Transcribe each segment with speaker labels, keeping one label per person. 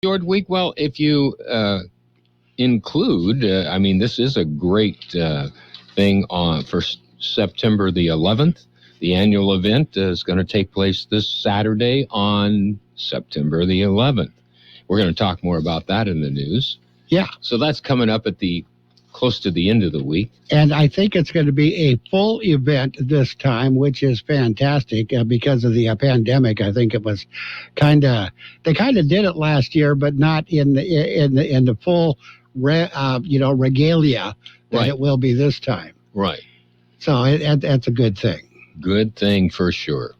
Speaker 1: Short week. Well, if you include, this is a great thing for September the 11th. The annual event is going to take place this Saturday on September the 11th. We're going to talk more about that in the news.
Speaker 2: Yeah.
Speaker 1: So that's coming up at close to the end of the week.
Speaker 2: And I think it's going to be a full event this time, which is fantastic because of the pandemic. I think it was they kind of did it last year, but not in the full regalia that
Speaker 1: Right.
Speaker 2: It will be this time.
Speaker 1: Right.
Speaker 2: So that's a good thing.
Speaker 1: Good thing for sure.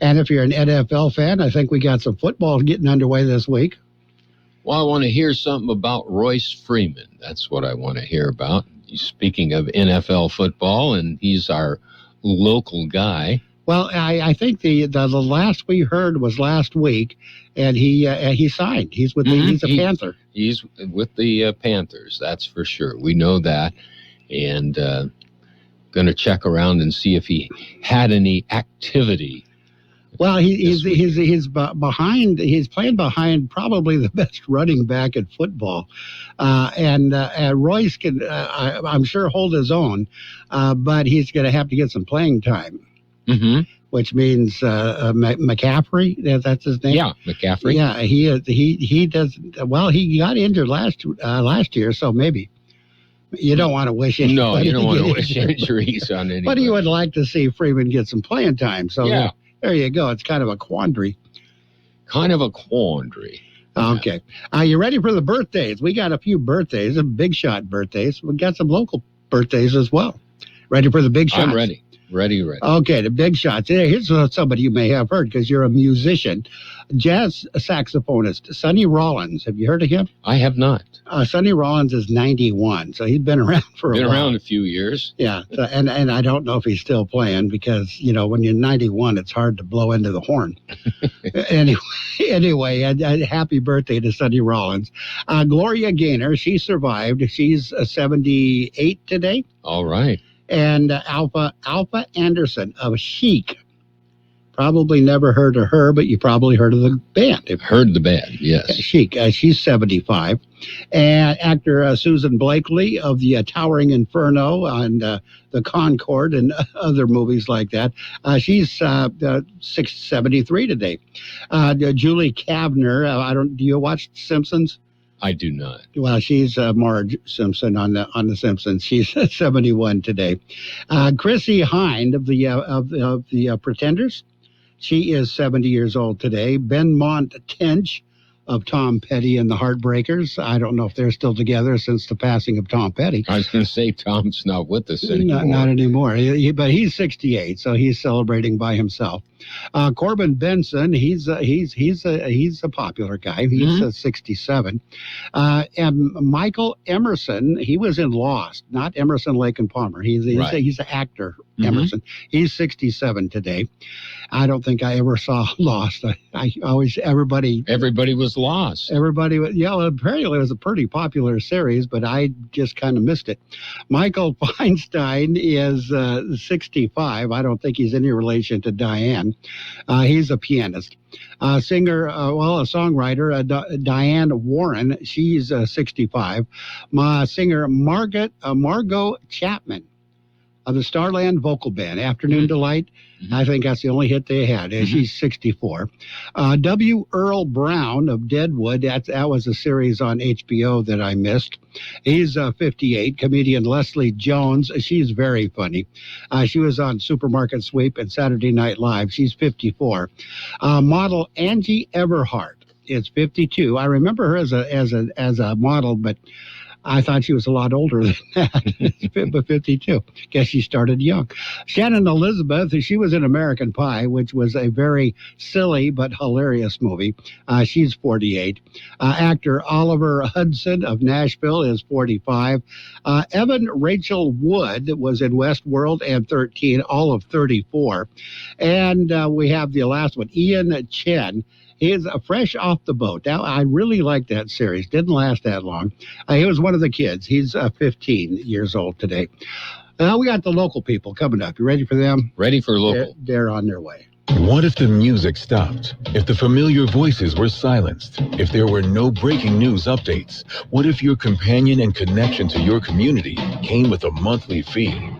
Speaker 2: And if you're an NFL fan, I think we got some football getting underway this week.
Speaker 1: Well, I want to hear something about Royce Freeman. That's what I want to hear about. Speaking of NFL football, and he's our local guy.
Speaker 2: Well, I think the last we heard was last week, and he signed. He's he's a Panther.
Speaker 1: He's with the Panthers, that's for sure. We know that, and going to check around and see if he had any activity.
Speaker 2: Well, he's behind. He's playing behind probably the best running back in football, and Royce can, I'm sure, hold his own, but he's going to have to get some playing time.
Speaker 1: Mm-hmm.
Speaker 2: Which means McCaffrey. That's his name.
Speaker 1: Yeah, McCaffrey.
Speaker 2: Yeah, he does well. He got injured last year, so maybe. You don't want to wish anybody.
Speaker 1: No, you don't want to wish injuries on anybody.
Speaker 2: But you would like to see Freeman get some playing time. So
Speaker 1: yeah.
Speaker 2: There you go. It's kind of a quandary. Okay. Are you ready for the birthdays? We got a few birthdays, big shot birthdays. We got some local birthdays as well. Ready for the big shots?
Speaker 1: I'm ready. Ready.
Speaker 2: Okay, the big shots. Here's somebody you may have heard because you're a musician. Jazz saxophonist Sonny Rollins. Have you heard of him?
Speaker 1: I have not.
Speaker 2: Sonny Rollins is 91, so he's been around for a while.
Speaker 1: Been around a few years.
Speaker 2: Yeah, and I don't know if he's still playing because, when you're 91, it's hard to blow into the horn. Anyway, happy birthday to Sonny Rollins. Gloria Gaynor, she survived. She's 78 today.
Speaker 1: All right.
Speaker 2: And Alpha Anderson of Chic. Probably never heard of her, but you probably heard of the band.
Speaker 1: Heard the band, yes.
Speaker 2: Chic. She's 75. And actor Susan Blakely of the Towering Inferno and the Concorde and other movies like that. She's 73 today. Julie Kavner. Do you watch Simpsons?
Speaker 1: I do not.
Speaker 2: Well, she's Marge Simpson on the Simpsons. She's 71 today. Chrissy Hind of the Pretenders. She is 70 years old today. Benmont Tench of Tom Petty and the Heartbreakers. I don't know if they're still together since the passing of Tom Petty.
Speaker 1: I was going to say Tom's not with us anymore.
Speaker 2: Not anymore. But he's 68, so he's celebrating by himself. Corbin Benson, he's a popular guy. He's 67. And Michael Emerson, he was in Lost, not Emerson, Lake and Palmer. He's an actor. Emerson. He's 67 today. I don't think I ever saw Lost. I always everybody
Speaker 1: was lost.
Speaker 2: Everybody was, apparently it was a pretty popular series, but I just kind of missed it. Michael Feinstein is 65. I don't think he's any relation to Diane. He's a pianist. A songwriter, Diane Warren. She's 65. Singer Margot Chapman of the Starland Vocal Band, Afternoon Delight. I think that's the only hit they had. She's 64. W. Earl Brown of Deadwood, that was a series on HBO that I missed. He's 58. Comedian Leslie Jones, she's very funny. She was on Supermarket Sweep and Saturday Night Live. She's 54. Model Angie Everhart is 52. I remember her as a model, but I thought she was a lot older than that, but 52. Guess she started young. Shannon Elizabeth, she was in American Pie, which was a very silly but hilarious movie. She's 48. Actor Oliver Hudson of Nashville is 45. Evan Rachel Wood was in Westworld and 13, all of 34. And we have the last one, Ian Chen. He's fresh off the boat. Now, I really like that series. Didn't last that long. He was one of the kids. He's 15 years old today. We got the local people coming up. You ready for them?
Speaker 1: Ready for local.
Speaker 2: They're on their way.
Speaker 3: What if the music stopped? If the familiar voices were silenced? If there were no breaking news updates? What if your companion and connection to your community came with a monthly fee?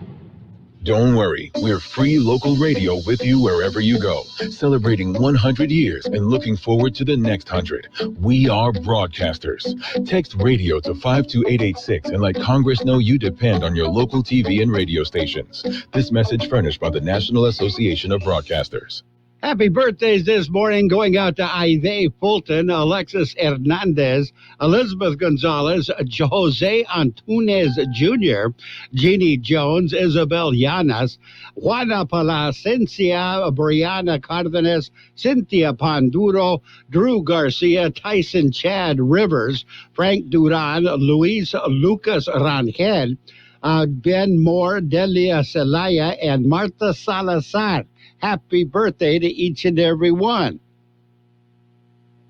Speaker 3: Don't worry, we're free local radio with you wherever you go, celebrating 100 years and looking forward to the next 100. We are broadcasters. Text radio to 52886 and let Congress know you depend on your local TV and radio stations. This message furnished by the National Association of Broadcasters.
Speaker 2: Happy birthdays this morning going out to Ivey Fulton, Alexis Hernandez, Elizabeth Gonzalez, Jose Antunes Jr., Jeannie Jones, Isabel Llanas, Juana Palacencia, Brianna Cardenas, Cynthia Panduro, Drew Garcia, Tyson Chad Rivers, Frank Duran, Luis Lucas Rangel, Ben Moore, Delia Celaya, and Marta Salazar. Happy birthday to each and every one.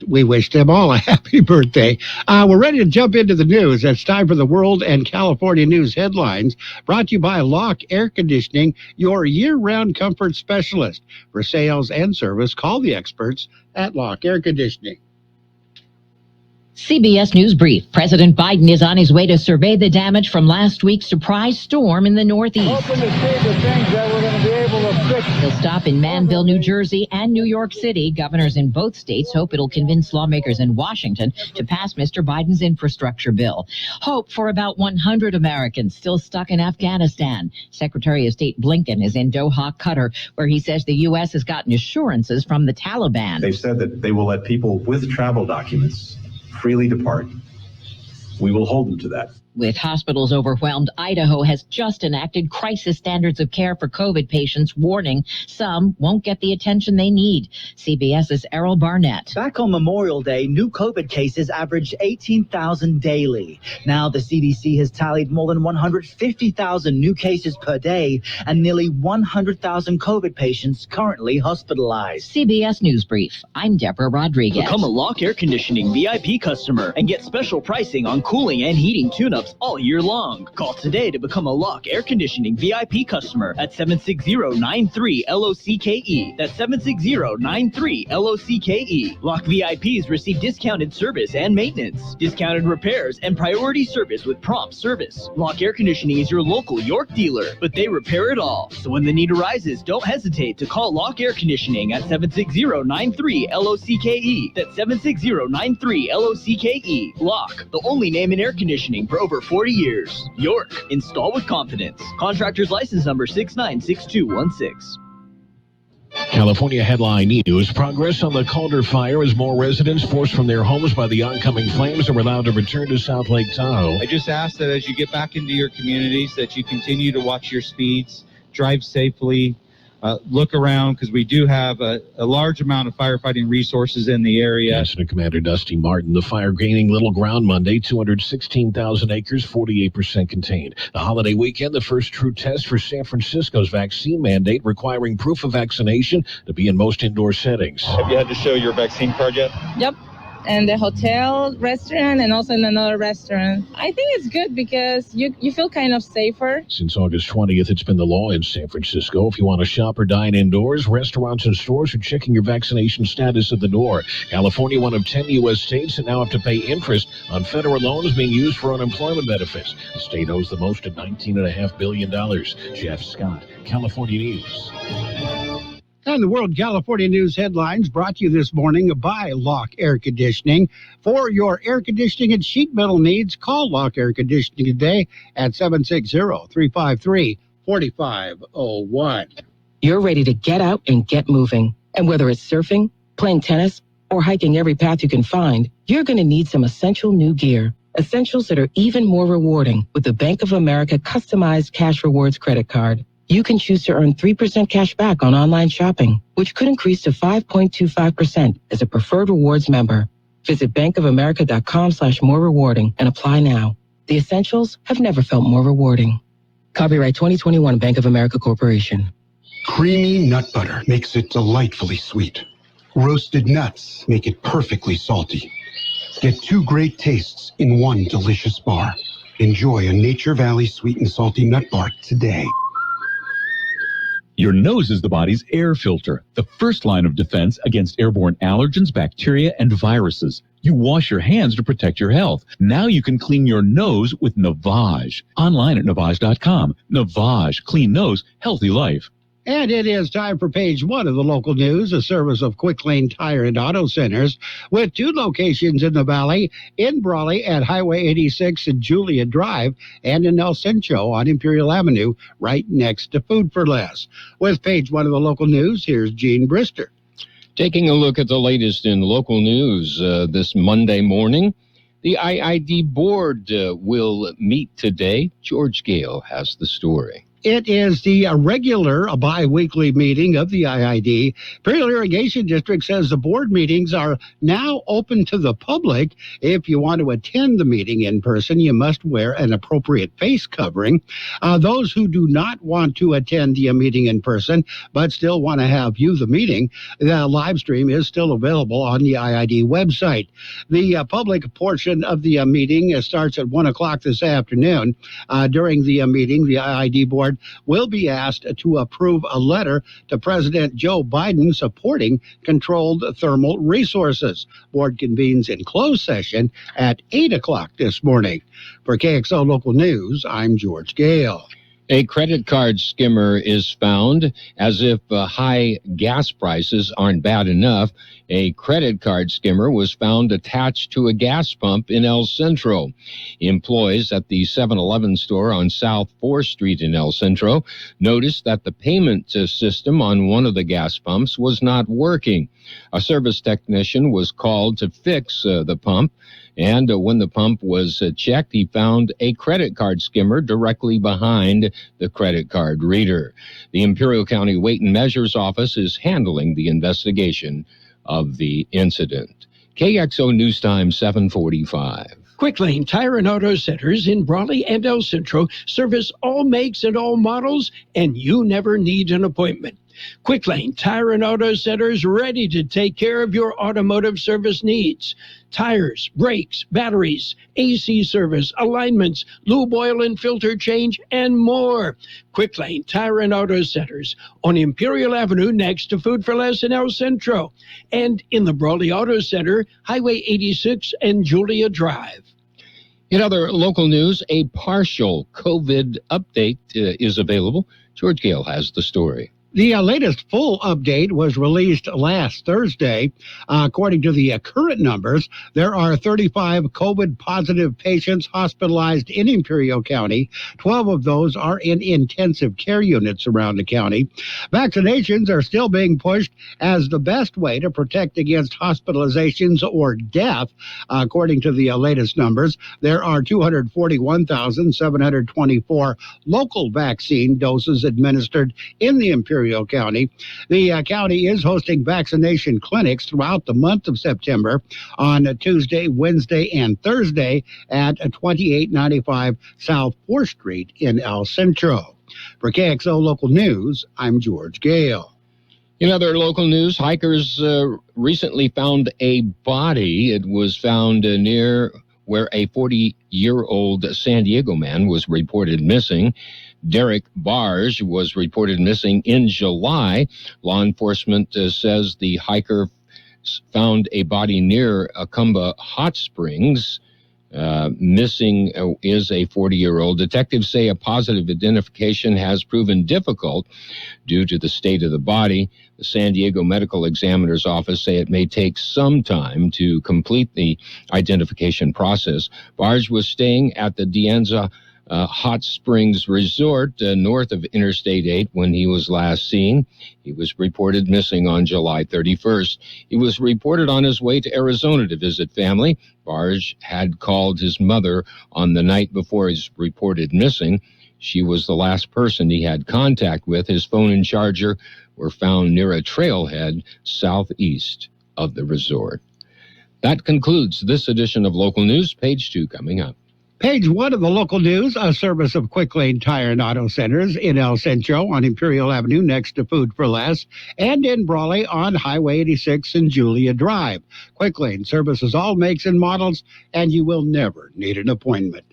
Speaker 2: We wish them all a happy birthday. We're ready to jump into the news. It's time for the World and California News headlines, brought to you by Lock Air Conditioning, your year-round comfort specialist. For sales and service, call the experts at Lock Air Conditioning.
Speaker 4: CBS News Brief. President Biden is on his way to survey the damage from last week's surprise storm in the Northeast.
Speaker 5: Hoping to see the things that we're going to be able to fix.
Speaker 4: He'll stop in Manville, New Jersey, and New York City. Governors in both states hope it'll convince lawmakers in Washington to pass Mr. Biden's infrastructure bill. Hope for about 100 Americans still stuck in Afghanistan. Secretary of State Blinken is in Doha, Qatar, where he says the U.S. has gotten assurances from the Taliban.
Speaker 6: They've said that they will let people with travel documents freely depart. We will hold them to that.
Speaker 4: With hospitals overwhelmed, Idaho has just enacted crisis standards of care for COVID patients, warning some won't get the attention they need. CBS's Errol Barnett.
Speaker 7: Back on Memorial Day, new COVID cases averaged 18,000 daily. Now the CDC has tallied more than 150,000 new cases per day and nearly 100,000 COVID patients currently hospitalized.
Speaker 4: CBS News Brief. I'm Deborah Rodriguez.
Speaker 8: Become a Lock Air Conditioning VIP customer and get special pricing on cooling and heating tune-ups all year long. Call today to become a Lock Air Conditioning VIP customer at 760-93-LOCKE. That's 760-93-LOCKE. Lock VIPs receive discounted service and maintenance, discounted repairs, and priority service with prompt service. Lock Air Conditioning is your local York dealer, but they repair it all. So when the need arises, don't hesitate to call Lock Air Conditioning at 760-93-LOCKE. That's 760-93-LOCKE. Lock, the only name in air conditioning for over 40 years. York, install with confidence. Contractor's license number 696216.
Speaker 9: California headline news. Progress on the Calder fire as more residents forced from their homes by the oncoming flames are allowed to return to South Lake Tahoe.
Speaker 10: I just ask that as you get back into your communities that you continue to watch your speeds, drive safely, look around, because we do have a large amount of firefighting resources in the area.
Speaker 9: Incident Commander Dusty Martin. The fire gaining little ground Monday, 216,000 acres, 48% contained. The holiday weekend, the first true test for San Francisco's vaccine mandate requiring proof of vaccination to be in most indoor settings.
Speaker 10: Have you had to show your vaccine card yet?
Speaker 11: Yep. And the hotel, restaurant, and also in another restaurant. I think it's good because you feel kind of safer.
Speaker 9: Since August 20th, it's been the law in San Francisco. If you want to shop or dine indoors, restaurants and stores are checking your vaccination status at the door. California, one of 10 U.S. states that now have to pay interest on federal loans being used for unemployment benefits. The state owes the most at $19.5 billion. Jeff Scott, California News.
Speaker 2: And the World California News headlines brought to you this morning by Lock Air Conditioning. For your air conditioning and sheet metal needs, call Lock Air Conditioning today at 760-353-4501.
Speaker 12: You're ready to get out and get moving. And whether it's surfing, playing tennis, or hiking every path you can find, you're going to need some essential new gear. Essentials that are even more rewarding with the Bank of America customized cash rewards credit card. You can choose to earn 3% cash back on online shopping, which could increase to 5.25% as a preferred rewards member. Visit bankofamerica.com/more rewarding and apply now. The essentials have never felt more rewarding. Copyright 2021 Bank of America Corporation.
Speaker 13: Creamy nut butter makes it delightfully sweet. Roasted nuts make it perfectly salty. Get two great tastes in one delicious bar. Enjoy a Nature Valley sweet and salty nut bar today.
Speaker 14: Your nose is the body's air filter, the first line of defense against airborne allergens, bacteria, and viruses. You wash your hands to protect your health. Now you can clean your nose with Navage. Online at Navage.com. Navage. Clean nose, healthy life.
Speaker 2: And it is time for page one of the local news, a service of Quick Lane Tire and Auto Centers, with 2 locations in the Valley, in Brawley at Highway 86 and Julia Drive, and in El Centro on Imperial Avenue, right next to Food for Less. With page one of the local news, here's Gene Brister.
Speaker 1: Taking a look at the latest in local news this Monday morning, the IID board will meet today. George Gale has the story.
Speaker 2: It is the regular bi-weekly meeting of the IID. Imperial Irrigation District says the board meetings are now open to the public. If you want to attend the meeting in person, you must wear an appropriate face covering. Those who do not want to attend the meeting in person, but still want to view the meeting, the live stream is still available on the IID website. The public portion of the meeting starts at 1 o'clock this afternoon. During the meeting, the IID board will be asked to approve a letter to President Joe Biden supporting controlled thermal resources. Board convenes in closed session at 8 o'clock this morning. For KXO Local News, I'm George Gale.
Speaker 1: A credit card skimmer is found. As if high gas prices aren't bad enough, a credit card skimmer was found attached to a gas pump in El Centro. Employees at the 7-Eleven store on South 4th Street in El Centro noticed that the payment system on one of the gas pumps was not working. A service technician was called to fix the pump, and when the pump was checked, he found a credit card skimmer directly behind the credit card reader. The Imperial County Weight and Measures Office is handling the investigation of the incident. KXO News Time 7:45.
Speaker 15: Quick Lane Tire and Auto Centers in Brawley and El Centro service all makes and all models, and you never need an appointment. Quick Lane Tire and Auto Centers ready to take care of your automotive service needs. Tires, brakes, batteries, AC service, alignments, lube oil and filter change, and more. Quick Lane Tire and Auto Centers on Imperial Avenue next to Food for Less in El Centro, and in the Brawley Auto Center, Highway 86 and Julia Drive.
Speaker 1: In other local news, a partial COVID update is available. George Gale has the story.
Speaker 2: The latest full update was released last Thursday. According to the current numbers, there are 35 COVID-positive patients hospitalized in Imperial County. 12 of those are in intensive care units around the county. Vaccinations are still being pushed as the best way to protect against hospitalizations or death. According to the latest numbers, there are 241,724 local vaccine doses administered in the Imperial County. The county is hosting vaccination clinics throughout the month of September on Tuesday, Wednesday, and Thursday at 2895 South 4th Street in El Centro. For KXO Local News, I'm George Gale.
Speaker 1: In other local news, hikers recently found a body. It was found near where a 40-year-old San Diego man was reported missing. Derek Barge was reported missing in July. Law enforcement says the hiker found a body near Acumba Hot Springs. Missing is a 40-year-old. Detectives say a positive identification has proven difficult due to the state of the body. The San Diego Medical Examiner's Office say it may take some time to complete the identification process. Barge was staying at the Dianza Hot Springs Resort north of Interstate 8 when he was last seen. He was reported missing on July 31st. He was reported on his way to Arizona to visit family. Barge had called his mother on the night before he's reported missing. She was the last person he had contact with. His phone and charger were found near a trailhead southeast of the resort. That concludes this edition of Local News. Page 2 coming up.
Speaker 2: Page 1 of the local news, a service of Quick Lane Tire and Auto Centers in El Centro on Imperial Avenue next to Food for Less, and in Brawley on Highway 86 and Julia Drive. Quick Lane services all makes and models, and you will never need an appointment.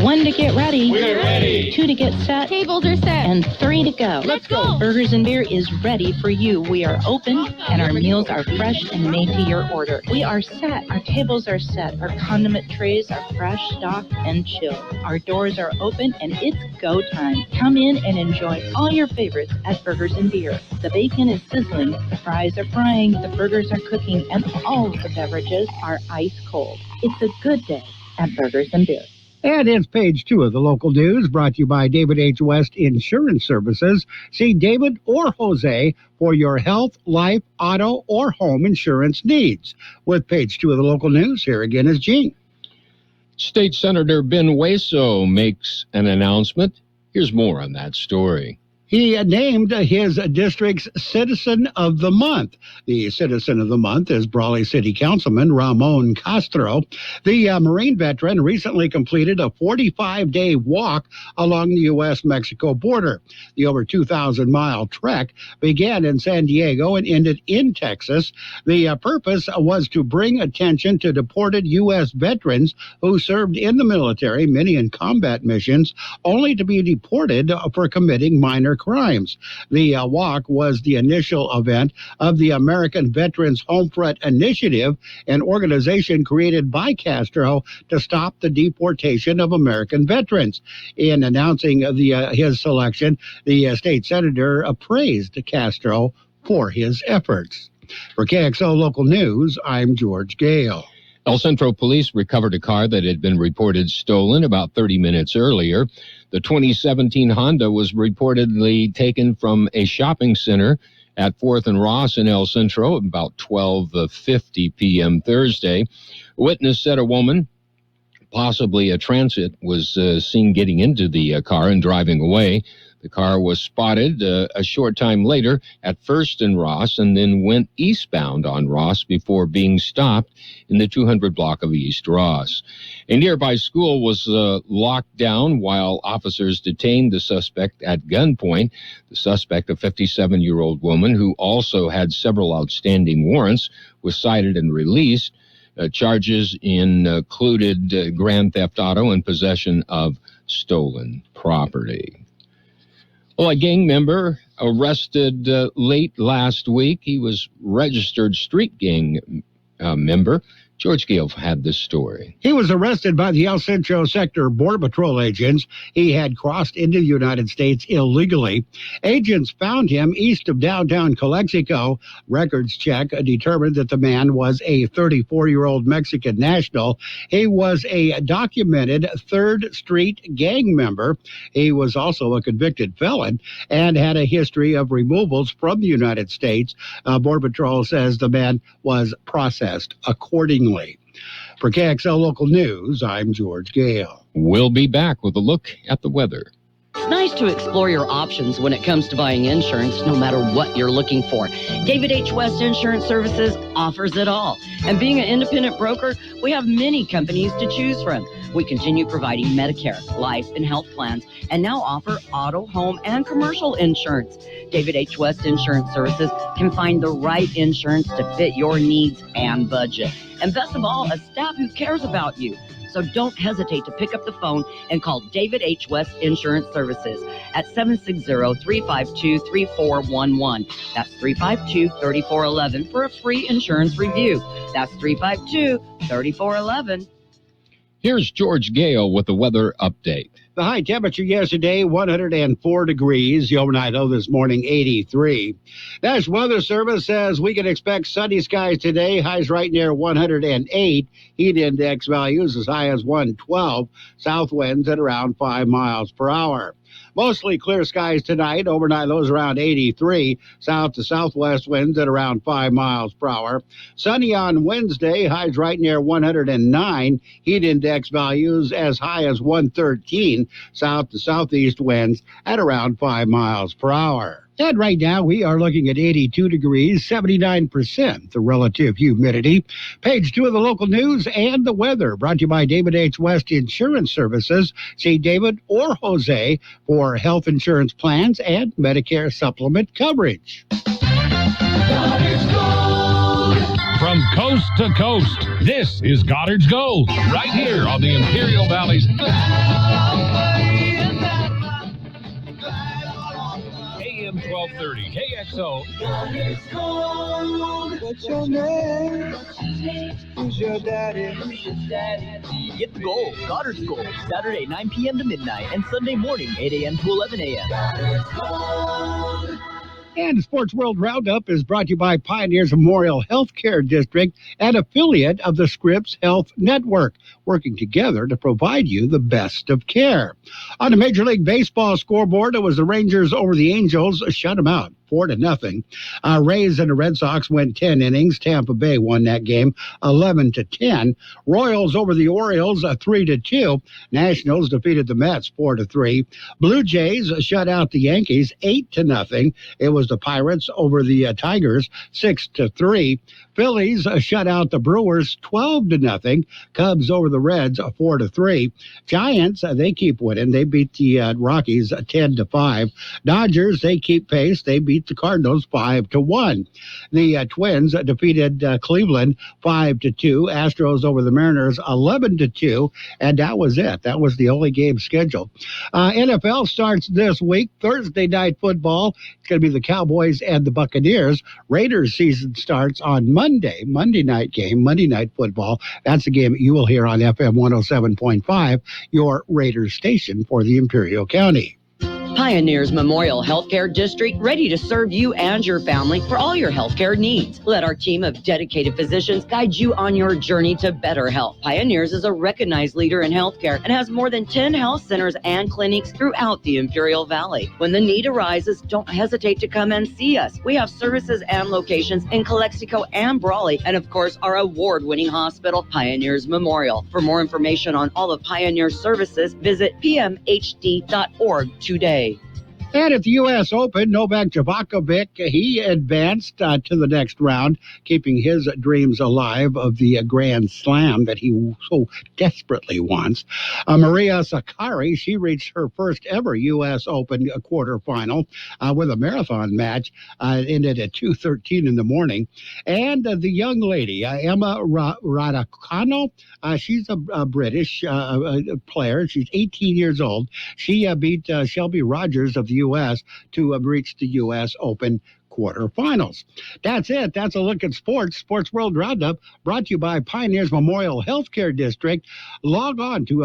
Speaker 16: 1 to get ready.
Speaker 17: We're ready.
Speaker 16: 2 to get set.
Speaker 17: Tables are set.
Speaker 16: And 3 to go.
Speaker 17: Let's go.
Speaker 16: Burgers and Beer is ready for you. We are open, and our meals are fresh and made to your order. We are set. Our tables are set. Our condiment trays are fresh, stocked, and chilled. Our doors are open, and it's go time. Come in and enjoy all your favorites at Burgers and Beer. The bacon is sizzling, the fries are frying, the burgers are cooking, and all of the beverages are ice cold. It's a good day at Burgers and Beer.
Speaker 2: And it's page 2 of the local news, brought to you by David H. West Insurance Services. See David or Jose for your health, life, auto, or home insurance needs. With page 2 of the local news, here again is Gene.
Speaker 1: State Senator Ben Hueso makes an announcement. Here's more on that story.
Speaker 2: He named his district's Citizen of the Month. The Citizen of the Month is Brawley City Councilman Ramon Castro. The Marine veteran recently completed a 45-day walk along the U.S.-Mexico border. The over 2,000-mile trek began in San Diego and ended in Texas. The purpose was to bring attention to deported U.S. veterans who served in the military, many in combat missions, only to be deported for committing minor crimes. The walk was the initial event of the American Veterans Homefront Initiative, an organization created by Castro to stop the deportation of American veterans. In announcing his selection, the state senator praised Castro for his efforts. For KXO Local News, I'm George Gale.
Speaker 1: El Centro Police recovered a car that had been reported stolen about 30 minutes earlier. The 2017 Honda was reportedly taken from a shopping center at 4th and Ross in El Centro about 12:50 p.m. Thursday. A witness said a woman, possibly a transit, was seen getting into the car and driving away. The car was spotted a short time later at 1st and Ross and then went eastbound on Ross before being stopped in the 200 block of East Ross. A nearby school was locked down while officers detained the suspect at gunpoint. The suspect, a 57-year-old woman who also had several outstanding warrants, was cited and released. Charges included grand theft auto and possession of stolen property. Well, a gang member arrested late last week. He was registered street gang member. George Gale had this story.
Speaker 2: He was arrested by the El Centro Sector Border Patrol agents. He had crossed into the United States illegally. Agents found him east of downtown Calexico. Records check determined that the man was a 34-year-old Mexican national. He was a documented 3rd Street gang member. He was also a convicted felon and had a history of removals from the United States. Border Patrol says the man was processed accordingly. For KXO Local News, I'm George Gale.
Speaker 1: We'll be back with a look at the weather.
Speaker 18: It's nice to explore your options when it comes to buying insurance, no matter what you're looking for. David H. West Insurance Services offers it all. And being an independent broker, we have many companies to choose from. We continue providing Medicare, life, and health plans, and now offer auto, home, and commercial insurance. David H. West Insurance Services can find the right insurance to fit your needs and budget. And best of all, a staff who cares about you. So don't hesitate to pick up the phone and call David H. West Insurance Services at 760-352-3411. That's 352-3411 for a free insurance review. That's 352-3411.
Speaker 1: Here's George Gale with the weather update.
Speaker 2: The high temperature yesterday, 104 degrees. The overnight low this morning, 83. National Weather Service says we can expect sunny skies today. Highs right near 108. Heat index values as high as 112. South winds at around 5 miles per hour. Mostly clear skies tonight. Overnight lows around 83. South to southwest winds at around 5 miles per hour. Sunny on Wednesday. Highs right near 109. Heat index values as high as 113. South to southeast winds at around 5 miles per hour. And right now, we are looking at 82 degrees, 79% the relative humidity. Page 2 of the local news and the weather, brought to you by David H. West Insurance Services. See David or Jose for health insurance plans and Medicare supplement coverage.
Speaker 17: From
Speaker 9: From coast to coast, this is Goddard's Gold, right here on the Imperial Valley's AM 1230 KXO.
Speaker 5: What's your name? Who's your daddy?
Speaker 8: Get the gold, Goddard's Gold, Saturday 9 p.m. to midnight and Sunday morning 8 a.m. to 11 a.m.
Speaker 2: And the Sports World Roundup is brought to you by Pioneers Memorial Healthcare District, an affiliate of the Scripps Health Network, working together to provide you the best of care. On the Major League Baseball scoreboard, it was the Rangers over the Angels, shut them out 4-0. Rays and the Red Sox went 10 innings. Tampa Bay won that game 11-10. Royals over the Orioles 3-2. Nationals defeated the Mets 4-3. Blue Jays shut out the Yankees 8-0. It was the Pirates over the Tigers 6-3. Phillies shut out the Brewers 12-0. Cubs over the Reds 4-3. Giants, they keep winning. They beat the Rockies 10-5. Dodgers, they keep pace. They beat the Cardinals 5-1. The Twins defeated Cleveland 5-2. Astros over the Mariners 11-2, and that was it. That was the only game scheduled. NFL starts this week. Thursday night football. It's going to be the Cowboys and the Buccaneers. Raiders season starts on Monday night game, Monday night football. That's the game you will hear on FM 107.5, your Raiders station for the Imperial County.
Speaker 18: Pioneers Memorial Healthcare District, ready to serve you and your family for all your healthcare needs. Let our team of dedicated physicians guide you on your journey to better health. Pioneers is a recognized leader in healthcare and has more than 10 health centers and clinics throughout the Imperial Valley. When the need arises, don't hesitate to come and see us. We have services and locations in Calexico and Brawley, and of course, our award-winning hospital, Pioneers Memorial. For more information on all of Pioneer's services, visit pmhd.org today.
Speaker 2: And at the U.S. Open, Novak Djokovic, he advanced to the next round, keeping his dreams alive of the Grand Slam that he so desperately wants. Maria Sakkari, she reached her first ever U.S. Open quarterfinal with a marathon match. Ended at 2:13 in the morning. And the young lady, Emma Raducanu, she's a British player. She's 18 years old. She beat Shelby Rogers of the U.S. to reach the U.S. Open quarterfinals. That's it. That's a look at sports. Sports World Roundup brought to you by Pioneers Memorial Healthcare District. Log on to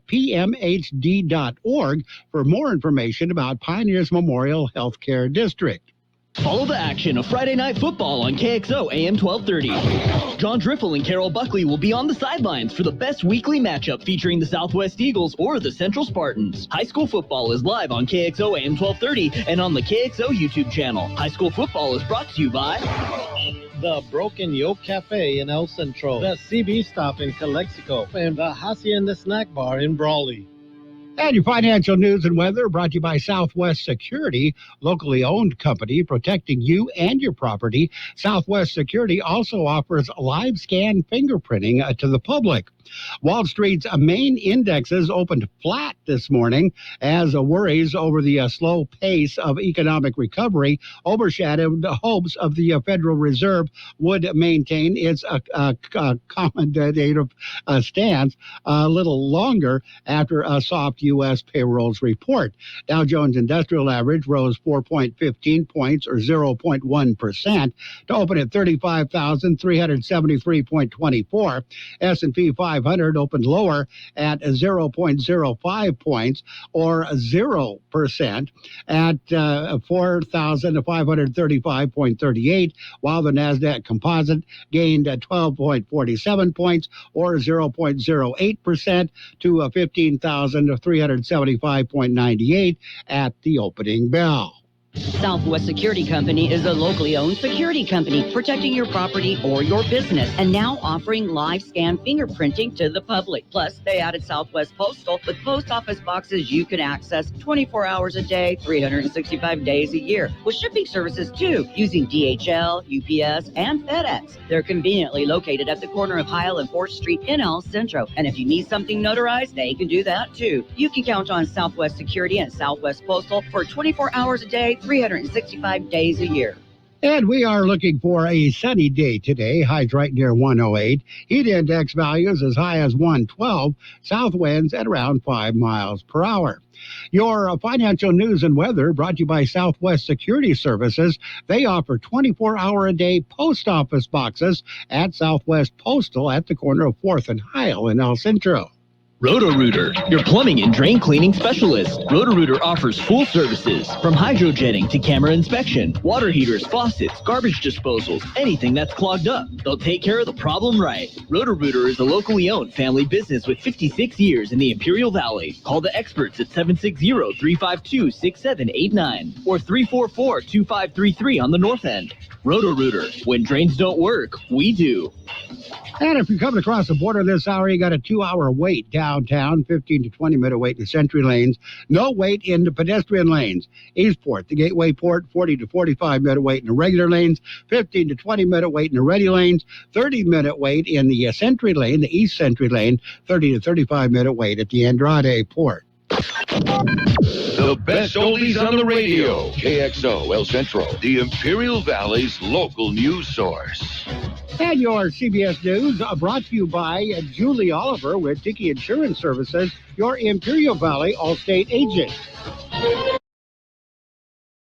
Speaker 2: pmhd.org for more information about Pioneers Memorial Healthcare District.
Speaker 8: Follow the action of Friday Night Football on KXO AM 1230. John Driffel and Carroll Buckley will be on the sidelines for the best weekly matchup featuring the Southwest Eagles or the Central Spartans. High school football is live on KXO AM 1230 and on the KXO YouTube channel. High school football is brought to you by
Speaker 17: the Broken Yoke Cafe in El Centro, the CB Stop in Calexico, and the Hacienda Snack Bar in Brawley.
Speaker 2: And your financial news and weather brought to you by Southwest Security, locally owned company protecting you and your property. Southwest Security also offers live scan fingerprinting to the public. Wall Street's main indexes opened flat this morning as worries over the slow pace of economic recovery overshadowed the hopes of the Federal Reserve would maintain its accommodative stance a little longer after a soft U.S. payrolls report. Dow Jones Industrial Average rose 4.15 points or 0.1% to open at 35,373.24. S&P 500 opened lower at 0.05 points or 0% at 4,535.38, while the NASDAQ Composite gained 12.47 points or 0.08% to 15,375.98 at the opening bell.
Speaker 18: Southwest Security Company is a locally owned security company protecting your property or your business and now offering live scan fingerprinting to the public. Plus, they added Southwest Postal with post office boxes you can access 24 hours a day, 365 days a year, with shipping services too, using DHL, UPS, and FedEx. They're conveniently located at the corner of Heil and 4th Street in El Centro. And if you need something notarized, they can do that too. You can count on Southwest Security and Southwest Postal for 24 hours a day, 365 days a year.
Speaker 2: And we are looking for a sunny day today. Highs right near 108. Heat index values as high as 112. South winds at around 5 miles per hour. Your financial news and weather brought to you by Southwest Security Services. They offer 24-hour-a-day post office boxes at Southwest Postal at the corner of 4th and Heil in El Centro.
Speaker 8: Roto-Rooter, your plumbing and drain cleaning specialist. Roto-Rooter offers full services, from hydrojetting to camera inspection, water heaters, faucets, garbage disposals, anything that's clogged up. They'll take care of the problem right. Roto-Rooter is a locally owned family business with 56 years in the Imperial Valley. Call the experts at 760-352-6789 or 344-2533 on the north end. Roto-Rooter, when drains don't work, we do.
Speaker 2: And if you're coming across the border this hour, you got a 2-hour wait downtown, 15 to 20-minute wait in the Sentry lanes, no wait in the pedestrian lanes. Eastport, the Gateway Port, 40 to 45-minute wait in the regular lanes, 15 to 20-minute wait in the ready lanes, 30-minute wait in the Sentry lane, the East Sentry lane, 30 to 35-minute wait at the Andrade Port.
Speaker 19: The best oldies on the radio. KXO El Centro, the Imperial Valley's local news source.
Speaker 2: And your CBS News brought to you by Julie Oliver with Dickey Insurance Services, your Imperial Valley Allstate agent.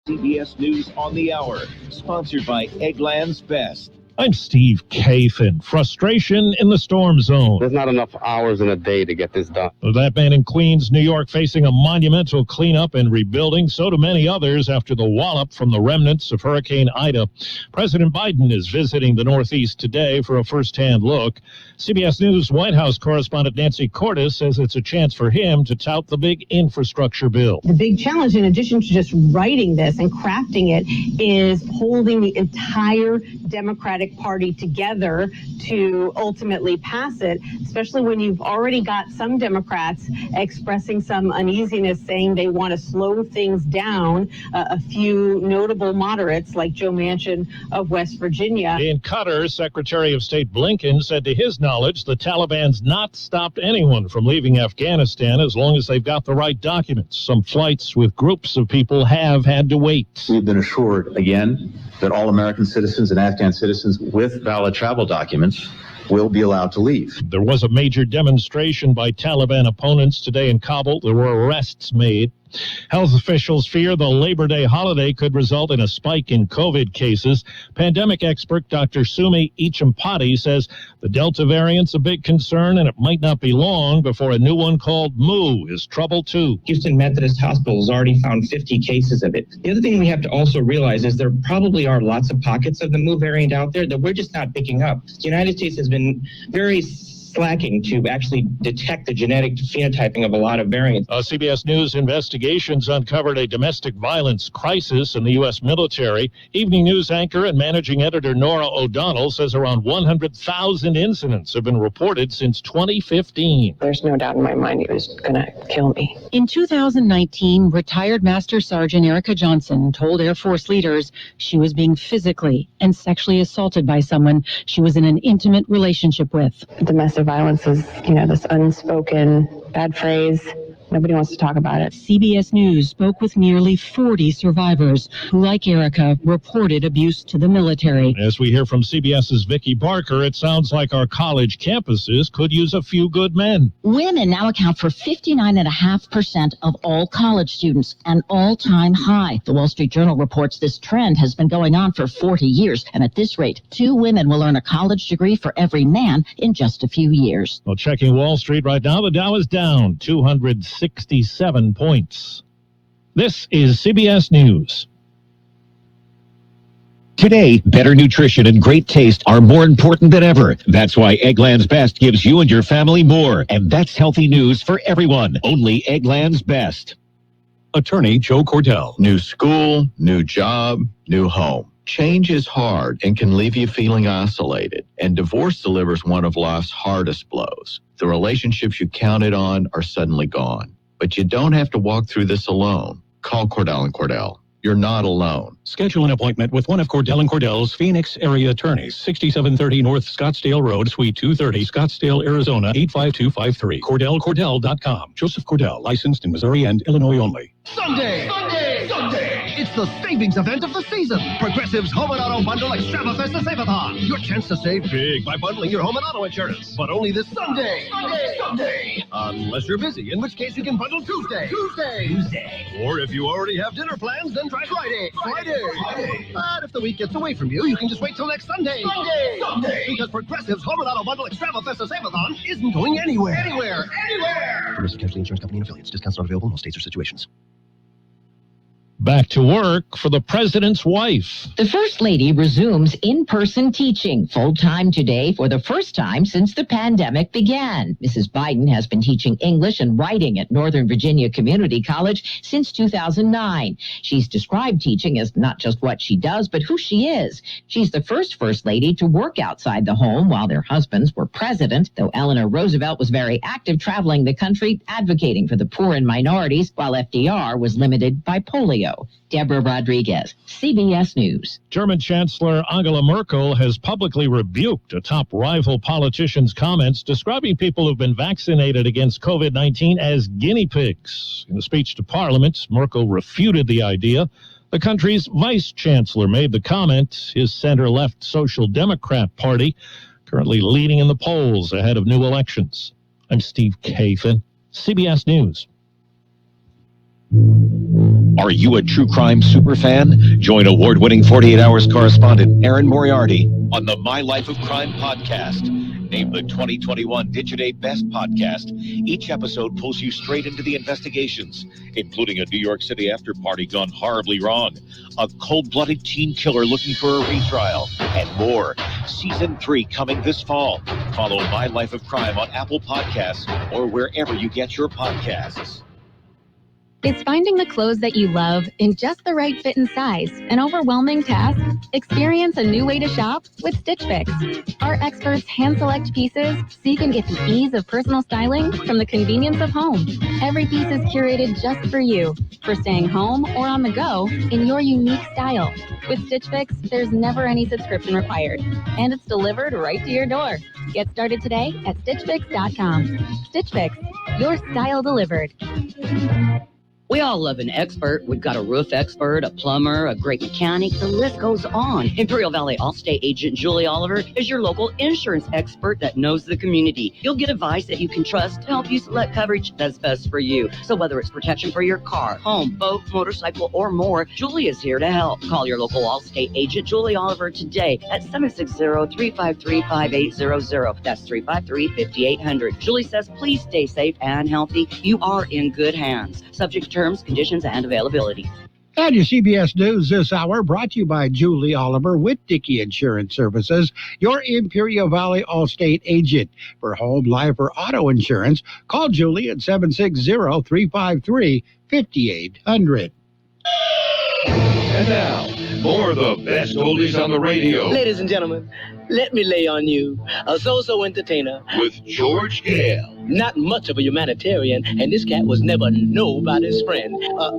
Speaker 20: CBS News on the Hour, sponsored by Eggland's Best.
Speaker 9: I'm Steve Kafin. Frustration in the storm zone.
Speaker 21: There's not enough hours in a day to get this done.
Speaker 9: That man in Queens, New York, facing a monumental cleanup and rebuilding. So do many others after the wallop from the remnants of Hurricane Ida. President Biden is visiting the Northeast today for a first-hand look. CBS News White House correspondent Nancy Cordes says it's a chance for him to tout the big infrastructure bill.
Speaker 22: The big challenge, in addition to just writing this and crafting it, is holding the entire Democratic Party together to ultimately pass it, especially when you've already got some Democrats expressing some uneasiness, saying they want to slow things down. A few notable moderates like Joe Manchin of West Virginia.
Speaker 9: In Qatar, Secretary of State Blinken said to his knowledge the Taliban's not stopped anyone from leaving Afghanistan as long as they've got the right documents. Some flights with groups of people have had to wait.
Speaker 6: We've been assured again that all American citizens and Afghan citizens with valid travel documents will be allowed to leave.
Speaker 9: There was a major demonstration by Taliban opponents today in Kabul. There were arrests made. Health officials fear the Labor Day holiday could result in a spike in COVID cases. Pandemic expert Dr. Sumi Ichampati says the Delta variant's a big concern, and it might not be long before a new one called Mu is trouble too.
Speaker 23: Houston Methodist Hospital has already found 50 cases of it. The other thing we have to also realize is there probably are lots of pockets of the Mu variant out there that we're just not picking up. The United States has been very slacking to actually detect the genetic phenotyping of a lot of variants.
Speaker 9: CBS News investigations uncovered a domestic violence crisis in the U.S. military. Evening News anchor and managing editor Nora O'Donnell says around 100,000 incidents have been reported since 2015.
Speaker 12: There's no doubt in my mind he was going to kill me.
Speaker 4: In 2019, retired Master Sergeant Erica Johnson told Air Force leaders she was being physically and sexually assaulted by someone she was in an intimate relationship with.
Speaker 12: Domestic violence is, this unspoken bad phrase. Nobody wants to talk about it.
Speaker 4: CBS News spoke with nearly 40 survivors who, like Erica, reported abuse to the military.
Speaker 9: As we hear from CBS's Vicki Barker, it sounds like our college campuses could use a few good men.
Speaker 24: Women now account for 59.5% of all college students, an all-time high. The Wall Street Journal reports this trend has been going on for 40 years, and at this rate, 2 women will earn a college degree for every man in just a few years.
Speaker 9: Well, checking Wall Street right now, the Dow is down 267 points. This is CBS News.
Speaker 25: Today, better nutrition and great taste are more important than ever. That's why Eggland's Best gives you and your family more. And that's healthy news for everyone. Only Eggland's Best.
Speaker 3: Attorney Joe Cordell. New school, new job, new home. Change is hard and can leave you feeling isolated. And divorce delivers one of life's hardest blows. The relationships you counted on are suddenly gone. But you don't have to walk through this alone. Call Cordell & Cordell. You're not alone.
Speaker 26: Schedule an appointment with one of Cordell & Cordell's Phoenix area attorneys. 6730 North Scottsdale Road, Suite 230, Scottsdale, Arizona, 85253. CordellCordell.com. Joseph Cordell, licensed in Missouri and Illinois only.
Speaker 5: Sunday!
Speaker 7: It's the savings event of the season. Progressive's Home and Auto Bundle Extravafesta Save-a-thon. Your chance to save big by bundling your home and auto insurance. But only this Sunday. Sunday. Unless you're busy, in which case you can bundle Tuesday. Or if you already have dinner plans, then try Friday. But if the week gets away from you, you can just wait till next Sunday. Sunday. Because Progressive's Home and Auto Bundle Extravafesta Save-a-thon isn't going anywhere. Progressive Casualty Insurance Company and affiliates. Discounts not available in all states or situations.
Speaker 9: Back to work for the president's wife.
Speaker 4: The First Lady resumes in-person teaching full-time today for the first time since the pandemic began. Mrs. Biden has been teaching English and writing at Northern Virginia Community College since 2009. She's described teaching as not just what she does, but who she is. She's the first Lady to work outside the home while their husbands were president, though Eleanor Roosevelt was very active traveling the country, advocating for the poor and minorities, while FDR was limited by polio. Deborah Rodriguez, CBS News.
Speaker 9: German Chancellor Angela Merkel has publicly rebuked a top rival politician's comments describing people who've been vaccinated against COVID-19 as guinea pigs. In a speech to Parliament, Merkel refuted the idea. The country's vice chancellor made the comment. His center-left Social Democrat Party currently leading in the polls ahead of new elections. I'm Steve Kathan, CBS News.
Speaker 25: Are you a true crime superfan? Join award-winning 48 Hours correspondent Aaron Moriarty on the My Life of Crime podcast. Named the 2021 Digiday Best Podcast, each episode pulls you straight into the investigations, including a New York City after-party gone horribly wrong, a cold-blooded teen killer looking for a retrial, and more. Season 3 coming this fall. Follow My Life of Crime on Apple Podcasts or wherever you get your podcasts.
Speaker 10: Is finding the clothes that you love in just the right fit and size an overwhelming task? Experience a new way to shop with Stitch Fix. Our experts hand-select pieces so you can get the ease of personal styling from the convenience of home. Every piece is curated just for you, for staying home or on the go in your unique style. With Stitch Fix, there's never any subscription required, and it's delivered right to your door. Get started today at StitchFix.com. Stitch Fix, your style delivered.
Speaker 18: We all love an expert. We've got a roof expert, a plumber, a great mechanic. The list goes on. Imperial Valley Allstate agent Julie Oliver is your local insurance expert that knows the community. You'll get advice that you can trust to help you select coverage that's best for you. So whether it's protection for your car, home, boat, motorcycle, or more, Julie is here to help. Call your local Allstate agent Julie Oliver today at 760-353-5800. That's 353-5800. Julie says, please stay safe and healthy. You are in good hands. Subject to terms, conditions, and availability.
Speaker 2: And your CBS News this hour brought to you by Julie Oliver with Dickey Insurance Services, your Imperial Valley Allstate agent. For home, life, or auto insurance, call Julie at 760-353-5800.
Speaker 19: And now, more of the best oldies on the radio.
Speaker 11: Ladies and gentlemen, let me lay on you a so-so entertainer.
Speaker 19: With George Gale.
Speaker 11: Not much of a humanitarian, and this cat was never nobody's friend.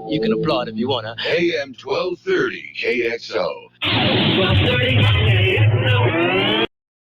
Speaker 11: You can applaud if you want to.
Speaker 19: AM 1230 KXO.
Speaker 11: 1230 KXO.